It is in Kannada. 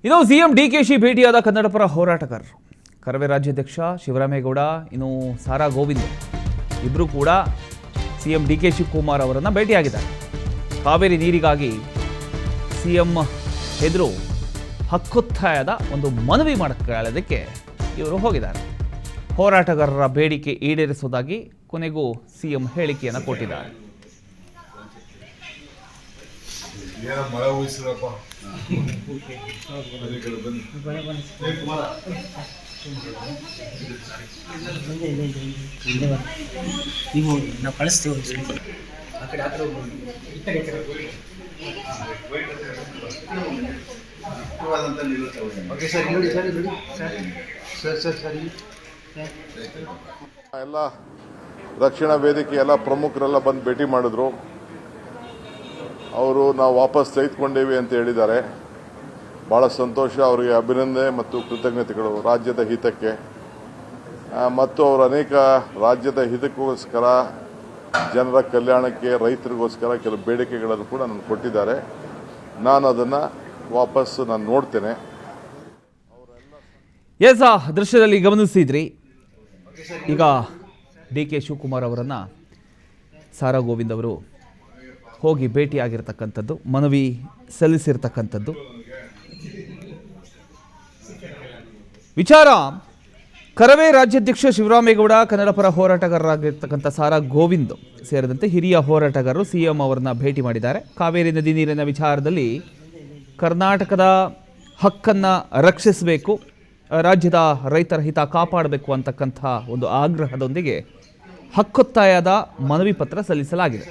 ಇನ್ನು ಸಿಎಂ ಡಿಕೆಶಿ ಭೇಟಿಯಾದ ಕನ್ನಡಪರ ಹೋರಾಟಗಾರರು ಕರವೇ ರಾಜ್ಯಾಧ್ಯಕ್ಷ ಶಿವರಾಮೇಗೌಡ ಇನ್ನು ಸಾರಾ ಗೋವಿಂದ್ ಇಬ್ಬರು ಕೂಡ ಸಿಎಂ ಡಿಕೆ ಶಿವಕುಮಾರ್ ಅವರನ್ನು ಭೇಟಿಯಾಗಿದ್ದಾರೆ. ಕಾವೇರಿ ನೀರಿಗಾಗಿ ಸಿಎಂ ಎದುರು ಹಕ್ಕೊತ್ತಾಯದ ಒಂದು ಮನವಿ ಮಾಡೋದಕ್ಕೆ ಇವರು ಹೋಗಿದ್ದಾರೆ. ಹೋರಾಟಗಾರರ ಬೇಡಿಕೆ ಈಡೇರಿಸುವುದಾಗಿ ಕೊನೆಗೂ ಸಿಎಂ ಹೇಳಿಕೆಯನ್ನು ಕೊಟ್ಟಿದ್ದಾರೆ. ನಾವು ಕಳಿಸ್ತೀವಿ. ಎಲ್ಲ ರಕ್ಷಣಾ ವೇದಿಕೆ ಎಲ್ಲ ಪ್ರಮುಖರೆಲ್ಲ ಬಂದು ಭೇಟಿ ಮಾಡಿದ್ರು. ಅವರು ನಾವು ವಾಪಸ್ ತೆಗೆದುಕೊಂಡೇವಿ ಅಂತ ಹೇಳಿದ್ದಾರೆ. ಬಹಳ ಸಂತೋಷ, ಅವರಿಗೆ ಅಭಿನಂದನೆ ಮತ್ತು ಕೃತಜ್ಞತೆಗಳು. ರಾಜ್ಯದ ಹಿತಕ್ಕೆ ಮತ್ತು ಅವರು ಅನೇಕ ರಾಜ್ಯದ ಹಿತಕ್ಕೋಸ್ಕರ, ಜನರ ಕಲ್ಯಾಣಕ್ಕೆ, ರೈತರಿಗೋಸ್ಕರ ಕೆಲವು ಬೇಡಿಕೆಗಳನ್ನು ಕೂಡ ನನಗೆ ಕೊಟ್ಟಿದ್ದಾರೆ. ನಾನು ಅದನ್ನು ವಾಪಸ್ ನೋಡ್ತೇನೆ. ಎಸ್, ದೃಶ್ಯದಲ್ಲಿ ಗಮನಿಸಿದ್ರಿ. ಈಗ ಡಿ ಕೆ ಶಿವಕುಮಾರ್ ಅವರನ್ನು ಸಾರಾ ಗೋವಿಂದ್ ಅವರು ಹೋಗಿ ಭೇಟಿಯಾಗಿರ್ತಕ್ಕಂಥದ್ದು, ಮನವಿ ಸಲ್ಲಿಸಿರ್ತಕ್ಕಂಥದ್ದು ವಿಚಾರ. ಕರವೇ ರಾಜ್ಯಾಧ್ಯಕ್ಷ ಶಿವರಾಮೇಗೌಡ, ಕನ್ನಡಪರ ಹೋರಾಟಗಾರರಾಗಿರ್ತಕ್ಕಂಥ ಸಾರಾ ಗೋವಿಂದ್ ಸೇರಿದಂತೆ ಹಿರಿಯ ಹೋರಾಟಗಾರರು ಸಿಎಂ ಅವರನ್ನ ಭೇಟಿ ಮಾಡಿದ್ದಾರೆ. ಕಾವೇರಿ ನದಿ ನೀರಿನ ವಿಚಾರದಲ್ಲಿ ಕರ್ನಾಟಕದ ಹಕ್ಕನ್ನು ರಕ್ಷಿಸಬೇಕು, ರಾಜ್ಯದ ರೈತರ ಹಿತ ಕಾಪಾಡಬೇಕು ಅಂತಕ್ಕಂಥ ಒಂದು ಆಗ್ರಹದೊಂದಿಗೆ ಹಕ್ಕೊತ್ತಾಯದ ಮನವಿ ಪತ್ರ ಸಲ್ಲಿಸಲಾಗಿದೆ.